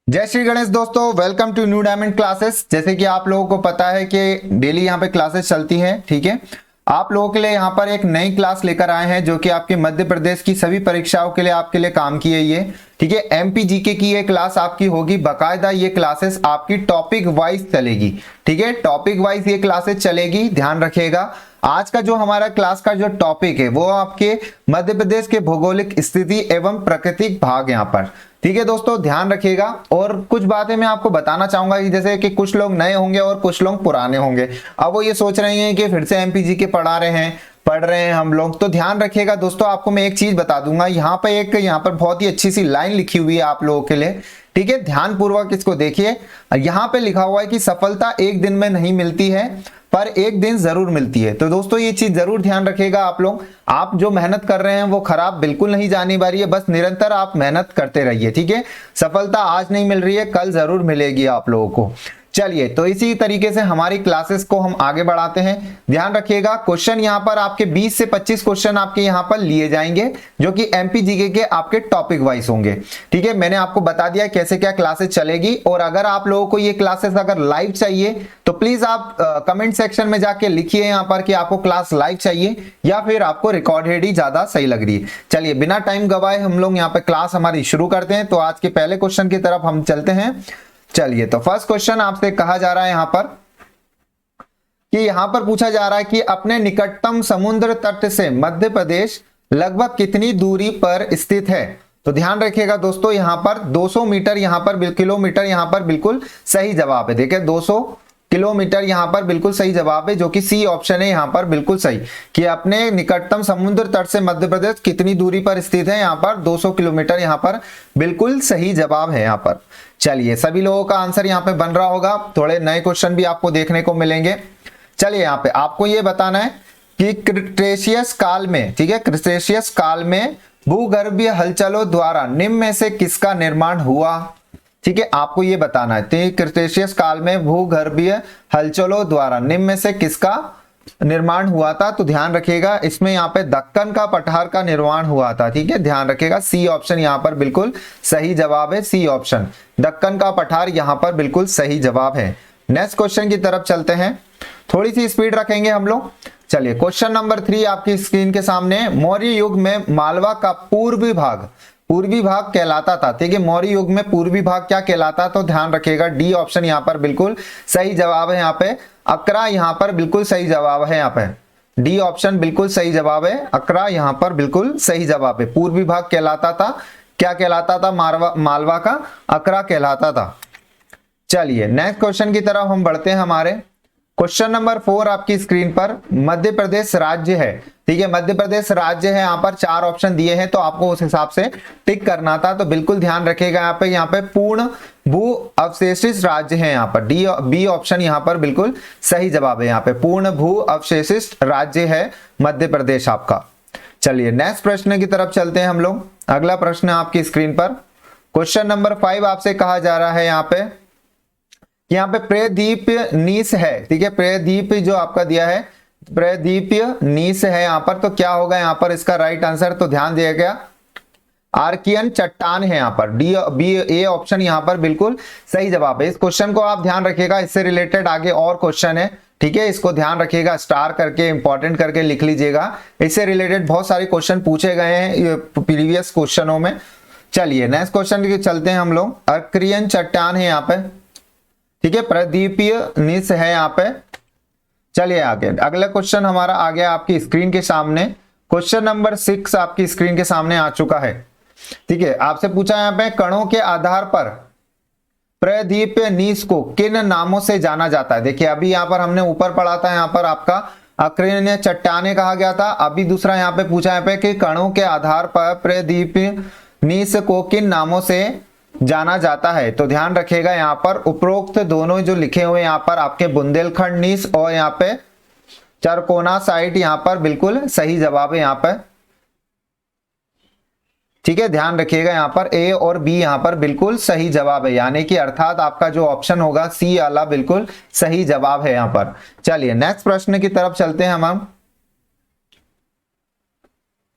जय श्री गणेश दोस्तों, welcome to new diamond classes. जैसे कि आप लोगों को पता है कि डेली यहाँ पे क्लासेस चलती हैं, ठीक है। आप लोगों के लिए यहाँ पर एक नई क्लास लेकर आए हैं जो कि आपके मध्य प्रदेश की सभी परीक्षाओं के लिए आपके लिए काम की है ये, ठीक है। एमपी जीके की ये क्लास आपकी होगी, बाकायदा ये क्लासेस आपकी टॉपिक वाइज चलेगी, ठीक है। टॉपिक वाइज ये क्लासेस चलेगी, ध्यान रखिएगा। आज का जो हमारा क्लास का जो टॉपिक है वो आपके मध्य प्रदेश के भौगोलिक स्थिति एवं प्राकृतिक भाग यहाँ पर, ठीक है दोस्तों, ध्यान रखिएगा। और कुछ बातें मैं आपको बताना चाहूंगा कि जैसे कि कुछ लोग नए होंगे और कुछ लोग पुराने होंगे। अब वो ये सोच रहे हैं कि फिर से एमपीजी के पढ़ रहे हैं हम लोग, तो ध्यान रखिएगा दोस्तों। आपको मैं एक चीज बता दूंगा, यहाँ पर बहुत ही अच्छी सी लाइन लिखी हुई है आप लोगों के लिए, ठीक है। ध्यान पूर्वक इसको देखिए। यहाँ पे लिखा हुआ है कि सफलता एक दिन में नहीं मिलती है पर एक दिन जरूर मिलती है। तो दोस्तों ये चीज जरूर ध्यान रखिएगा आप लोग। आप जो मेहनत कर रहे हैं वो खराब बिल्कुल नहीं जाने वाली है, बस निरंतर आप मेहनत करते रहिए, ठीक है। सफलता आज नहीं मिल रही है, कल जरूर मिलेगी आप लोगों को। चलिए, तो इसी तरीके से हमारी क्लासेस को हम आगे बढ़ाते हैं। ध्यान रखिएगा, क्वेश्चन यहाँ पर आपके 20 से 25 क्वेश्चन आपके यहाँ पर लिए जाएंगे जो कि एमपीजीके के आपके टॉपिक वाइज होंगे, ठीक है। मैंने आपको बता दिया कैसे क्या क्लासेस चलेगी। और अगर आप लोगों को ये क्लासेस अगर लाइव चाहिए तो प्लीज आप कमेंट सेक्शन में जाके लिखिए यहाँ पर कि आपको क्लास लाइव चाहिए या फिर आपको रिकॉर्डेड ही ज्यादा सही लग रही है। चलिए, बिना टाइम गवाए हम लोग यहाँ पे क्लास हमारी शुरू करते हैं। तो आज के पहले क्वेश्चन की तरफ हम चलते हैं। चलिए, तो फर्स्ट क्वेश्चन आपसे कहा जा रहा है यहाँ पर कि यहाँ पर पूछा जा रहा है कि अपने निकटतम समुद्र तट से मध्य प्रदेश लगभग कितनी दूरी पर स्थित है। तो ध्यान रखिएगा दोस्तों, यहाँ पर 200 मीटर यहाँ पर किलोमीटर यहाँ पर बिल्कुल सही जवाब है। देखिए 200 किलोमीटर यहाँ पर बिल्कुल सही जवाब है, जो कि सी ऑप्शन है यहाँ पर बिल्कुल सही, कि अपने निकटतम समुद्र तट से मध्य प्रदेश कितनी दूरी पर स्थित है। यहाँ पर 200 किलोमीटर यहाँ पर बिल्कुल सही जवाब है यहाँ पर। चलिए, सभी लोगों का आंसर यहाँ पे बन रहा होगा। थोड़े नए क्वेश्चन भी आपको देखने को मिलेंगे। चलिए, यहाँ पे आपको ये बताना है कि क्रिटेशियस काल में, ठीक है, क्रिटेशियस काल में भूगर्भीय हलचलों द्वारा निम्न में से किसका निर्माण हुआ, ठीक है। आपको ये बताना है क्रिटेशियस काल में भूगर्भीय हलचलों द्वारा निम्न में से किसका निर्माण हुआ था। तो ध्यान रखिएगा, इसमें यहाँ पे दक्कन का पठार का निर्माण हुआ था, ठीक है। ध्यान रखिएगा, सी ऑप्शन यहाँ पर बिल्कुल सही जवाब है। सी ऑप्शन, दक्कन का पठार यहाँ पर बिल्कुल सही जवाब है। नेक्स्ट क्वेश्चन की तरफ चलते हैं, थोड़ी सी स्पीड रखेंगे हम लोग। चलिए, क्वेश्चन नंबर 3 आपकी स्क्रीन के सामने। मौर्य युग में मालवा का पूर्वी भाग कहलाता था, ठीक है। मौर्य युग में पूर्वी भाग क्या कहलाता, तो ध्यान रखिएगा डी ऑप्शन यहाँ पर बिल्कुल सही जवाब है। यहाँ पे अकरा यहाँ पर बिल्कुल सही जवाब है। यहाँ पे डी ऑप्शन बिल्कुल सही जवाब है। अकरा यहाँ पर बिल्कुल सही जवाब है। पूर्वी भाग कहलाता था, क्या कहलाता था, मालवा का अकरा कहलाता था। चलिए, नेक्स्ट क्वेश्चन की तरफ हम बढ़ते हैं। हमारे क्वेश्चन नंबर 4 आपकी स्क्रीन पर मध्य प्रदेश राज्य है, ठीक है। मध्य प्रदेश राज्य है, यहाँ पर 4 ऑप्शन दिए हैं तो आपको उस हिसाब से टिक करना था। तो बिल्कुल ध्यान रखिएगा, यहाँ पे पूर्ण भू अवशेषित राज्य है। यहाँ पर डी बी ऑप्शन यहाँ पर बिल्कुल सही जवाब है। यहाँ पे पूर्ण भू अवशेषित राज्य है मध्य प्रदेश आपका। चलिए, नेक्स्ट प्रश्न की तरफ चलते हैं हम लोग। अगला प्रश्न आपकी स्क्रीन पर क्वेश्चन नंबर 5 आपसे कहा जा रहा है यहाँ पे, यहाँ पे प्रदीप नीस है, ठीक है। प्रदीप जो आपका दिया है, प्रदीप नीस है यहाँ पर, तो क्या होगा यहाँ पर इसका राइट आंसर। तो ध्यान दिएगा, आर्कियन चट्टान है यहाँ पर। डी बी ए ऑप्शन यहाँ पर बिल्कुल सही जवाब है। इस क्वेश्चन को आप ध्यान रखिएगा, इससे रिलेटेड आगे और क्वेश्चन है, ठीक है। इसको ध्यान रखिएगा, स्टार करके इंपॉर्टेंट करके लिख लीजिएगा। इससे रिलेटेड बहुत सारे क्वेश्चन पूछे गए हैं प्रीवियस क्वेश्चनों में। चलिए, नेक्स्ट क्वेश्चन की चलते हैं हम लोग। आर्कियन चट्टान है यहाँ पे, ठीक है। प्रदीपीय निस है यहाँ पे। चलिए आगे, अगला क्वेश्चन हमारा आ गया आपकी स्क्रीन के सामने। क्वेश्चन नंबर 6 आपकी स्क्रीन के सामने आ चुका है, ठीक है। आपसे पूछा यहाँ पे कणों के आधार पर प्रदीपीय नीस को किन नामों से जाना जाता है। देखिए, अभी यहाँ पर हमने ऊपर पढ़ा था, यहाँ पर आपका आर्कियन चट्टाने कहा गया था। अभी दूसरा यहाँ पे पूछा यहाँ पे कि कणों के आधार पर प्रदीपीय नीस को किन नामों से जाना जाता है। तो ध्यान रखिएगा, यहाँ पर उपरोक्त दोनों जो लिखे हुए यहाँ पर आपके बुंदेलखंड नीस और यहाँ पे चरकोना साइट यहाँ पर बिल्कुल सही जवाब है यहाँ पर, ठीक है। ध्यान रखिएगा, यहाँ पर ए और बी यहाँ पर बिल्कुल सही जवाब है, यानी कि अर्थात आपका जो ऑप्शन होगा सी वाला बिल्कुल सही जवाब है यहाँ पर। चलिए, नेक्स्ट प्रश्न की तरफ चलते हैं हम।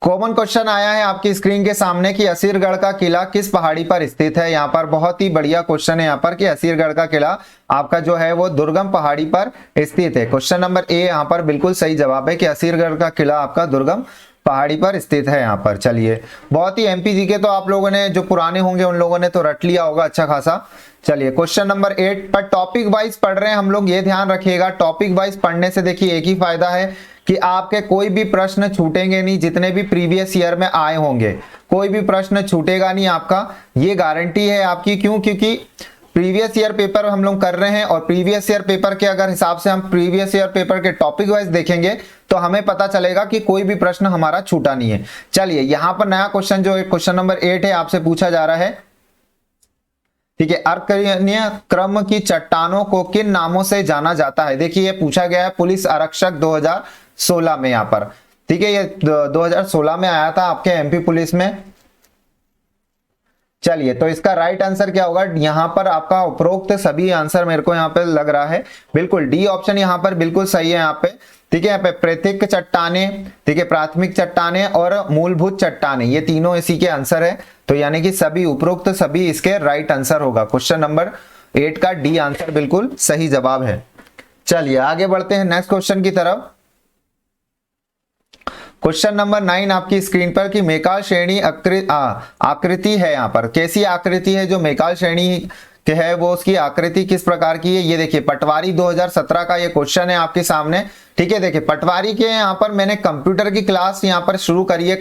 कॉमन क्वेश्चन आया है आपकी स्क्रीन के सामने कि असीरगढ़ का किला किस पहाड़ी पर स्थित है। यहाँ पर बहुत ही बढ़िया क्वेश्चन है यहाँ पर कि असीरगढ़ का किला आपका जो है वो दुर्गम पहाड़ी पर स्थित है। क्वेश्चन नंबर ए यहाँ पर बिल्कुल सही जवाब है कि असीरगढ़ का किला आपका दुर्गम पहाड़ी पर स्थित है यहाँ पर। चलिए, बहुत ही एमपी के तो आप लोगों ने जो पुराने होंगे उन लोगों ने तो रट लिया होगा अच्छा खासा। चलिए, क्वेश्चन नंबर 8 पर टॉपिक वाइज पढ़ रहे हैं हम लोग, ये ध्यान रखिएगा। टॉपिक वाइज पढ़ने से देखिए एक ही फायदा है कि आपके कोई भी प्रश्न छूटेंगे नहीं, जितने भी प्रीवियस ईयर में आए होंगे कोई भी प्रश्न छूटेगा नहीं आपका, ये गारंटी है आपकी। क्यों? क्योंकि प्रीवियस ईयर पेपर हम लोग कर रहे हैं और प्रीवियस ईयर पेपर के अगर हिसाब से हम प्रीवियस ईयर पेपर के टॉपिक वाइज देखेंगे तो हमें पता चलेगा कि कोई भी प्रश्न हमारा छूटा नहीं है। चलिए, यहां पर नया क्वेश्चन जो क्वेश्चन नंबर 8 है आपसे पूछा जा रहा है, ठीक है, अर्कनीय क्रम की चट्टानों को किन नामों से जाना जाता है। देखिए, ये पूछा गया है पुलिस आरक्षक 2016 में यहाँ पर, ठीक है, ये 2016 में आया था आपके एमपी पुलिस में। चलिए, तो इसका राइट आंसर क्या होगा? यहां पर आपका उपरोक्त सभी आंसर मेरे को यहाँ पे लग रहा है बिल्कुल डी ऑप्शन यहाँ पर बिल्कुल सही है यहाँ पे, ठीक है। यहाँ पे प्राथमिक चट्टाने, ठीक है, प्राथमिक चट्टाने और मूलभूत चट्टाने, ये तीनों इसी के आंसर है। तो यानी कि सभी उपरोक्त सभी इसके राइट आंसर होगा। क्वेश्चन नंबर 8 का डी आंसर बिल्कुल सही जवाब है। चलिए, आगे बढ़ते हैं नेक्स्ट क्वेश्चन की तरफ। क्वेश्चन नंबर 9 आपकी स्क्रीन पर कि मेकाल श्रेणी आकृति है, यहाँ पर कैसी आकृति है जो मेकाल श्रेणी के है, वो उसकी आकृति किस प्रकार की है। ये देखिए, पटवारी 2017 का ये क्वेश्चन है आपके सामने, ठीक है। देखिए, पटवारी के यहाँ पर मैंने कंप्यूटर की क्लास यहाँ पर शुरू करी है,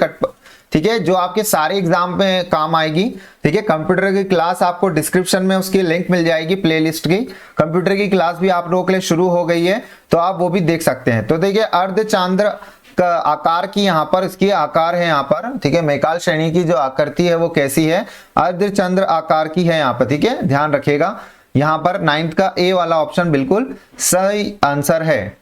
ठीक है, जो आपके सारे एग्जाम में काम आएगी, ठीक है। कंप्यूटर की क्लास आपको डिस्क्रिप्शन में उसकी लिंक मिल जाएगी, प्लेलिस्ट की। कंप्यूटर की क्लास भी आप लोगों के लिए शुरू हो गई है, तो आप वो भी देख सकते हैं। तो देखिए, अर्धचंद्र का आकार की यहाँ पर इसकी आकार है यहाँ पर, ठीक है। मेकाल श्रेणी की जो आकृति है वो कैसी है? अर्धचंद्र आकार की है यहाँ पर, ठीक है, ध्यान रखिएगा। यहाँ पर 9th का ए वाला ऑप्शन बिल्कुल सही आंसर है।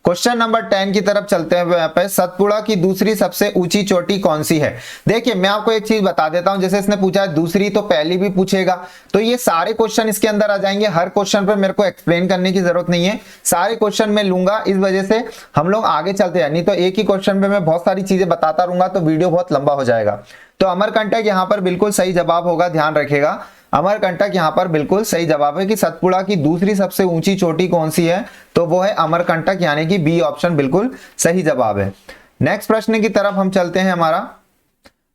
क्वेश्चन नंबर 10 की तरफ चलते हैं। यहाँ पे सतपुड़ा की दूसरी सबसे ऊंची चोटी कौन सी है? देखिए, मैं आपको एक चीज बता देता हूं, जैसे इसने पूछा है दूसरी, तो पहली भी पूछेगा, तो ये सारे क्वेश्चन इसके अंदर आ जाएंगे। हर क्वेश्चन पर मेरे को एक्सप्लेन करने की जरूरत नहीं है, सारे क्वेश्चन मैं लूंगा, इस वजह से हम लोग आगे चलते हैं। नहीं तो एक ही क्वेश्चन पे मैं बहुत सारी चीजें बताता रहूंगा तो वीडियो बहुत लंबा हो जाएगा। तो अमरकंटक यहाँ पर बिल्कुल सही जवाब होगा, ध्यान रखेगा। अमरकंटक यहाँ पर बिल्कुल सही जवाब है कि सतपुड़ा की दूसरी सबसे ऊंची चोटी कौन सी है, तो वो है अमरकंटक, यानी कि बी ऑप्शन बिल्कुल सही जवाब है। नेक्स्ट प्रश्न की तरफ हम चलते हैं। हमारा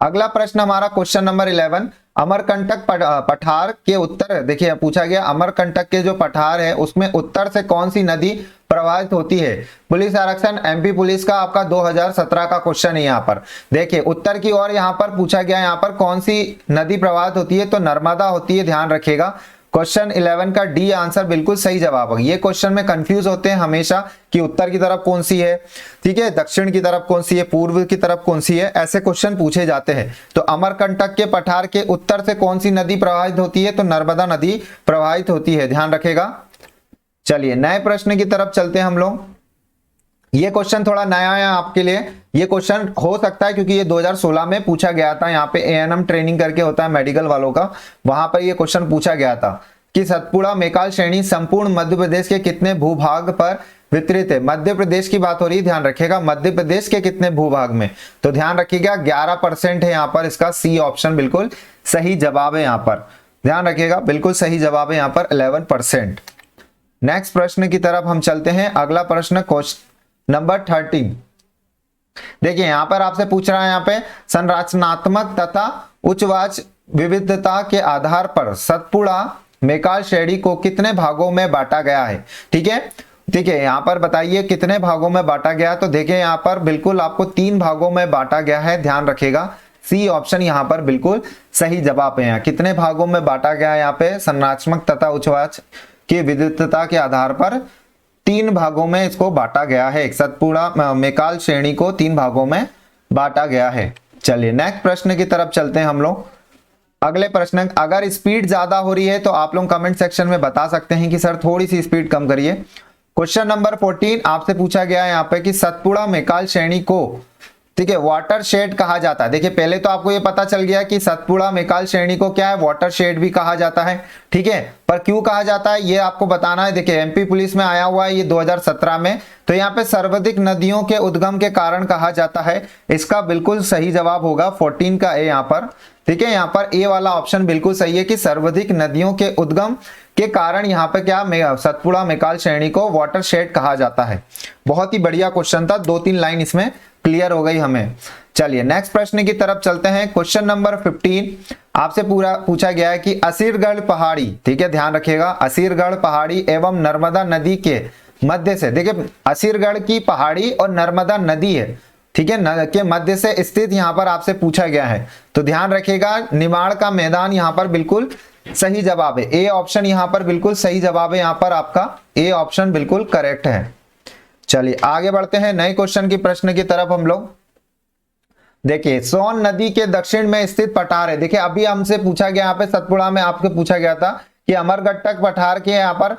अगला प्रश्न हमारा क्वेश्चन नंबर 11, अमरकंटक पठार के उत्तर, देखिए पूछा गया अमरकंटक के जो पठार है उसमें उत्तर से कौन सी नदी प्रवाहित होती है। पुलिस आरक्षण एमपी पुलिस का आपका 2017 का क्वेश्चन है। यहाँ पर देखिए, उत्तर की ओर यहाँ पर पूछा गया, यहाँ पर कौन सी नदी प्रवाहित होती है, तो नर्मदा होती है, ध्यान रखिएगा। क्वेश्चन 11 का डी आंसर बिल्कुल सही जवाब है। ये क्वेश्चन में कंफ्यूज होते हैं हमेशा कि उत्तर की तरफ कौन सी है, ठीक है, दक्षिण की तरफ कौन सी है, पूर्व की तरफ कौन सी है, ऐसे क्वेश्चन पूछे जाते हैं। तो अमरकंटक के पठार के उत्तर से कौन सी नदी प्रवाहित होती है, तो नर्मदा नदी प्रवाहित होती है, ध्यान रखेगा। चलिए, नए प्रश्न की तरफ चलते हैं हम लोग। ये क्वेश्चन थोड़ा नया है आपके लिए, ये क्वेश्चन हो सकता है क्योंकि ये 2016 में पूछा गया था। यहाँ पे एएनएम ट्रेनिंग करके होता है मेडिकल वालों का, वहां पर ये क्वेश्चन पूछा गया था कि सतपुड़ा मेकाल श्रेणी संपूर्ण मध्य प्रदेश के कितने भूभाग पर वितरित है। मध्य प्रदेश की बात हो रही है, ध्यान रखिएगा, मध्य प्रदेश के कितने भूभाग में, तो ध्यान रखिएगा 11% है यहाँ पर, इसका सी ऑप्शन बिल्कुल सही जवाब है यहाँ पर, ध्यान रखिएगा, बिल्कुल सही जवाब है यहाँ पर 11%। नेक्स्ट प्रश्न की तरफ हम चलते हैं। अगला प्रश्न क्वेश्चन नंबर 13, देखिए यहां पर आपसे पूछ रहा है, यहाँ पे संरचनात्मक तथा उच्चवाच विविधता के आधार पर सतपुड़ा मेकाल श्रेणी को कितने भागों में बांटा गया है, ठीक है, ठीक है। यहाँ पर बताइए कितने भागों में बांटा गया, तो देखिए यहाँ पर बिल्कुल आपको 3 भागों में बांटा गया है, ध्यान रखेगा, सी ऑप्शन यहाँ पर बिल्कुल सही जवाब है। यहाँ कितने भागों में बांटा गया है, यहाँ पे संरचनात्मक तथा उच्चवाच की विविधता के आधार पर 3 भागों में इसको बांटा गया है। सतपुड़ा मेकाल श्रेणी को 3 भागों में बांटा गया है। चलिए, नेक्स्ट प्रश्न की तरफ चलते हैं हम लोग। अगले प्रश्न, अगर स्पीड ज्यादा हो रही है तो आप लोग कमेंट सेक्शन में बता सकते हैं कि सर थोड़ी सी स्पीड कम करिए। क्वेश्चन नंबर 14 आपसे पूछा गया है यहाँ पे कि सतपुड़ा मेकाल श्रेणी को ठीक है, वाटर शेड कहा जाता है। देखिए पहले तो आपको ये पता चल गया कि सतपुड़ा मेकाल श्रेणी को क्या है, वाटर शेड भी कहा जाता है। ठीक है, पर क्यों कहा जाता है ये आपको बताना है। देखिए एमपी पुलिस में आया हुआ है ये 2017 में, तो यहाँ पे सर्वाधिक नदियों के उद्गम के कारण कहा जाता है। इसका बिल्कुल सही जवाब होगा 14 का ए यहाँ पर। ठीक है, यहाँ पर ए वाला ऑप्शन बिल्कुल सही है कि सर्वाधिक नदियों के उद्गम के कारण यहाँ पे क्या सतपुड़ा मेकाल श्रेणी को वाटर शेड कहा जाता है। बहुत ही बढ़िया क्वेश्चन था, 2-3 लाइन इसमें क्लियर हो गई हमें। चलिए नेक्स्ट प्रश्न की तरफ चलते हैं। क्वेश्चन नंबर 15 आपसे पूरा पूछा गया है कि असीरगढ़ पहाड़ी, ठीक है ध्यान रखिएगा, असीरगढ़ पहाड़ी एवं नर्मदा नदी के मध्य से, देखिए असीरगढ़ की पहाड़ी और नर्मदा नदी है, ठीक है, के मध्य से स्थित यहाँ पर आपसे पूछा गया है। तो ध्यान रखिएगा निमाड़ का मैदान यहाँ पर बिल्कुल सही जवाब है। ए ऑप्शन यहाँ पर बिल्कुल सही जवाब है, यहाँ पर आपका ए ऑप्शन बिल्कुल करेक्ट है। चलिए आगे बढ़ते हैं नए क्वेश्चन की प्रश्न की तरफ हम लोग। देखिए सोन नदी के दक्षिण में स्थित पठार है। देखिए अभी हमसे पूछा गया यहाँ पे सतपुड़ा में आपसे पूछा गया था कि अमरकंटक पठार के यहाँ पर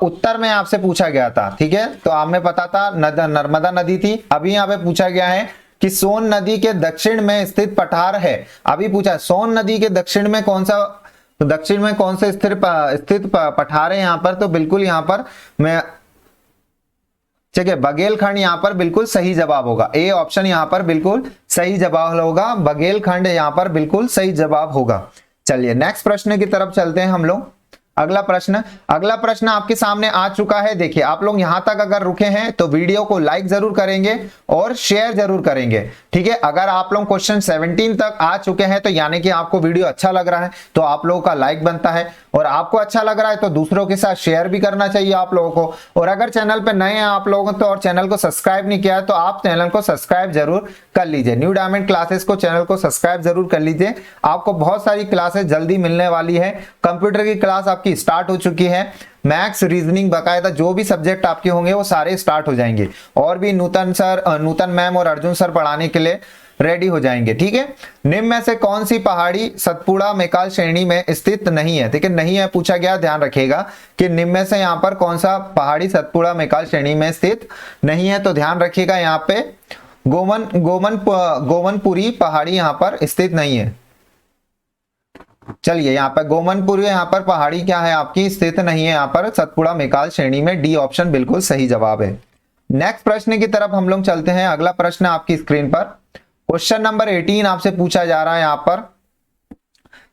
उत्तर में आपसे पूछा गया था। ठीक है, तो हमें पता था नर्मदा नदी थी। अभी यहाँ पे पूछा गया है कि सोन नदी के दक्षिण में स्थित पठार है। अभी पूछा सोन नदी के दक्षिण में कौन सा, तो दक्षिण में कौन से स्थित पठार है यहाँ पर, तो बिल्कुल यहाँ पर मैं ठीक है बघेलखंड यहाँ पर बिल्कुल सही जवाब होगा। ए ऑप्शन यहाँ पर बिल्कुल सही जवाब होगा, बघेलखंड यहाँ पर बिल्कुल सही जवाब होगा। चलिए नेक्स्ट प्रश्न की तरफ चलते हैं हम लोग। अगला प्रश्न आपके सामने आ चुका है। देखिए आप लोग यहां तक अगर रुके हैं तो वीडियो को लाइक जरूर करेंगे और शेयर जरूर करेंगे। ठीक है, अगर आप लोग क्वेश्चन 17 तक आ चुके हैं तो यानी कि आपको वीडियो अच्छा लग रहा है, तो आप लोगों का लाइक बनता है, और आपको अच्छा लग रहा है तो दूसरों के साथ शेयर भी करना चाहिए आप लोगों को। और अगर चैनल पे नए हैं आप लोगों तो और चैनल को सब्सक्राइब नहीं किया है तो आप चैनल को सब्सक्राइब जरूर कर लीजिए। न्यू डायमंड क्लासेस को चैनल को सब्सक्राइब जरूर कर लीजिए। आपको बहुत सारी क्लासेस जल्दी मिलने वाली है। कंप्यूटर की क्लास आपकी स्टार्ट हो चुकी है, मैथ्स रीजनिंग बकायदा जो भी सब्जेक्ट आपके होंगे वो सारे स्टार्ट हो जाएंगे, और भी नूतन मैम और अर्जुन सर पढ़ाने के लिए रेडी हो जाएंगे। ठीक है, निम्न में से कौन सी पहाड़ी सतपुड़ा मेकाल श्रेणी में स्थित नहीं है। ठीक है, नहीं है पूछा गया, ध्यान रखिएगा कि निम्न में से यहाँ पर कौन सा पहाड़ी सतपुड़ा मेकाल श्रेणी में स्थित नहीं है। तो ध्यान रखिएगा यहाँ पे गोमनपुरी पहाड़ी यहाँ पर स्थित नहीं है। चलिए यहाँ पर गोमनपुरी यहाँ पर पहाड़ी क्या है आपकी स्थित नहीं है यहाँ पर सतपुड़ा मेकाल श्रेणी में। डी ऑप्शन बिल्कुल सही जवाब है। नेक्स्ट प्रश्न की तरफ हम लोग चलते हैं। अगला प्रश्न आपकी स्क्रीन पर क्वेश्चन नंबर 18 आपसे पूछा जा रहा है यहाँ पर।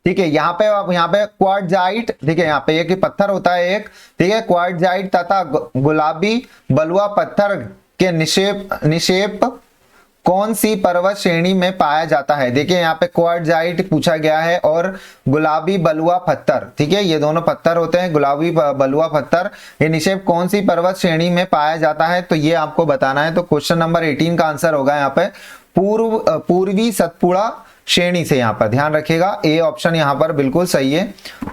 ठीक है, यहाँ पे क्वार्टजाइट, ठीक है यहाँ पे एक पत्थर होता है एक, ठीक है क्वार्टजाइट तथा गुलाबी बलुआ पत्थर के निक्षेप कौन सी पर्वत श्रेणी में पाया जाता है। देखिए यहाँ पे क्वार्टजाइट पूछा गया है और गुलाबी बलुआ पत्थर, ठीक है ये दोनों पत्थर होते हैं, गुलाबी बलुआ पत्थर, ये निक्षेप कौन सी पर्वत श्रेणी में पाया जाता है, तो ये आपको बताना है। तो क्वेश्चन नंबर 18 का आंसर होगा यहाँ पे पूर्वी सतपुड़ा श्रेणी से। यहाँ पर ध्यान रखिएगा ए ऑप्शन यहाँ पर बिल्कुल सही है,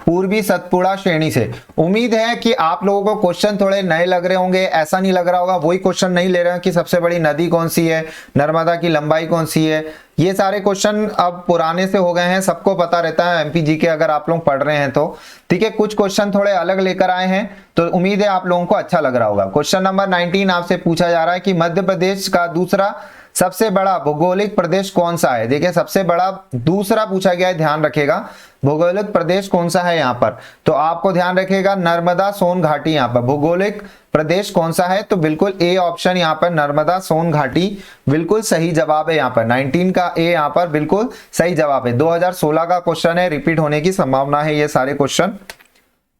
पूर्वी सतपुड़ा श्रेणी से। उम्मीद है कि आप लोगों को क्वेश्चन थोड़े नए लग रहे होंगे, ऐसा नहीं लग रहा होगा वही क्वेश्चन नहीं ले रहे हैं कि सबसे बड़ी नदी कौन सी है, नर्मदा की लंबाई कौन सी है। ये सारे क्वेश्चन अब पुराने से हो गए हैं, सबको पता रहता है एमपीजी के अगर आप लोग पढ़ रहे हैं तो। ठीक है, कुछ क्वेश्चन थोड़े अलग लेकर आए हैं तो उम्मीद है आप लोगों को अच्छा लग रहा होगा। क्वेश्चन नंबर 19 आपसे पूछा जा रहा है कि मध्य प्रदेश का दूसरा सबसे बड़ा भौगोलिक प्रदेश कौन सा है। देखिए सबसे बड़ा दूसरा पूछा गया है, ध्यान रखिएगा भौगोलिक प्रदेश कौन सा है यहाँ पर, तो आपको ध्यान रखिएगा नर्मदा सोन घाटी। यहाँ पर भौगोलिक प्रदेश कौन सा है, तो बिल्कुल ए ऑप्शन यहाँ पर नर्मदा सोन घाटी बिल्कुल सही जवाब है। यहाँ पर 19 का ए यहाँ पर बिल्कुल सही जवाब है। 2016 का क्वेश्चन है, रिपीट होने की संभावना है ये सारे क्वेश्चन।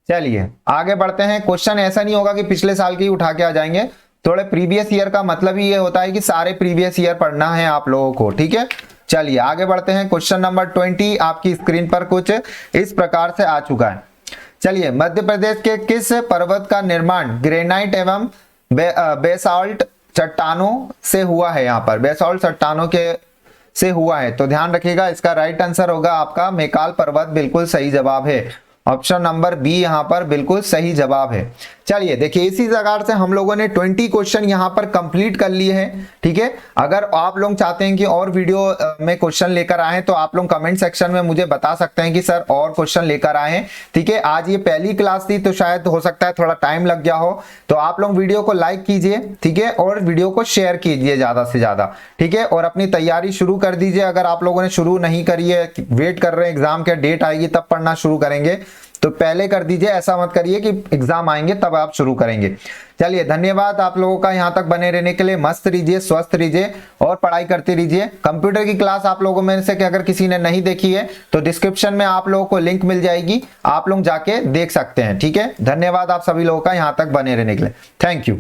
चलिए आगे बढ़ते हैं। क्वेश्चन ऐसा नहीं होगा कि पिछले साल के ही उठा के आ जाएंगे, थोड़े प्रीवियस ईयर का मतलब ही ये होता है कि सारे प्रीवियस ईयर पढ़ना है आप लोगों को। ठीक है, चलिए आगे बढ़ते हैं। क्वेश्चन नंबर 20 आपकी स्क्रीन पर कुछ इस प्रकार से आ चुका है। चलिए, मध्य प्रदेश के किस पर्वत का निर्माण ग्रेनाइट एवं बेसाल्ट चट्टानों से हुआ है। यहाँ पर बेसाल्ट चट्टानों के से हुआ है, तो ध्यान रखिएगा इसका राइट आंसर होगा आपका मेकाल पर्वत, बिल्कुल सही जवाब है। ऑप्शन नंबर बी यहाँ पर बिल्कुल सही जवाब है। चलिए देखिए, इसी प्रकार से हम लोगों ने 20 क्वेश्चन यहाँ पर कंप्लीट कर लिए हैं। ठीक है, अगर आप लोग चाहते हैं कि और वीडियो में क्वेश्चन लेकर आए तो आप लोग कमेंट सेक्शन में मुझे बता सकते हैं कि सर और क्वेश्चन लेकर आए हैं। ठीक है, आज ये पहली क्लास थी तो शायद हो सकता है थोड़ा टाइम लग गया हो, तो आप लोग वीडियो को लाइक कीजिए, ठीक है, और वीडियो को शेयर कीजिए ज्यादा से ज्यादा। ठीक है, और अपनी तैयारी शुरू कर दीजिए। अगर आप लोगों ने शुरू नहीं करी है, वेट कर रहे हैं एग्जाम के डेट आएगी तब पढ़ना शुरू करेंगे, तो पहले कर दीजिए। ऐसा मत करिए कि एग्जाम आएंगे तब आप शुरू करेंगे। चलिए, धन्यवाद आप लोगों का यहाँ तक बने रहने के लिए। मस्त रहिए, स्वस्थ रहिए और पढ़ाई करते रहिए। कंप्यूटर की क्लास आप लोगों में से अगर किसी ने नहीं देखी है तो डिस्क्रिप्शन में आप लोगों को लिंक मिल जाएगी, आप लोग जाके देख सकते हैं। ठीक है, धन्यवाद आप सभी लोगों का यहाँ तक बने रहने के लिए। Thank you.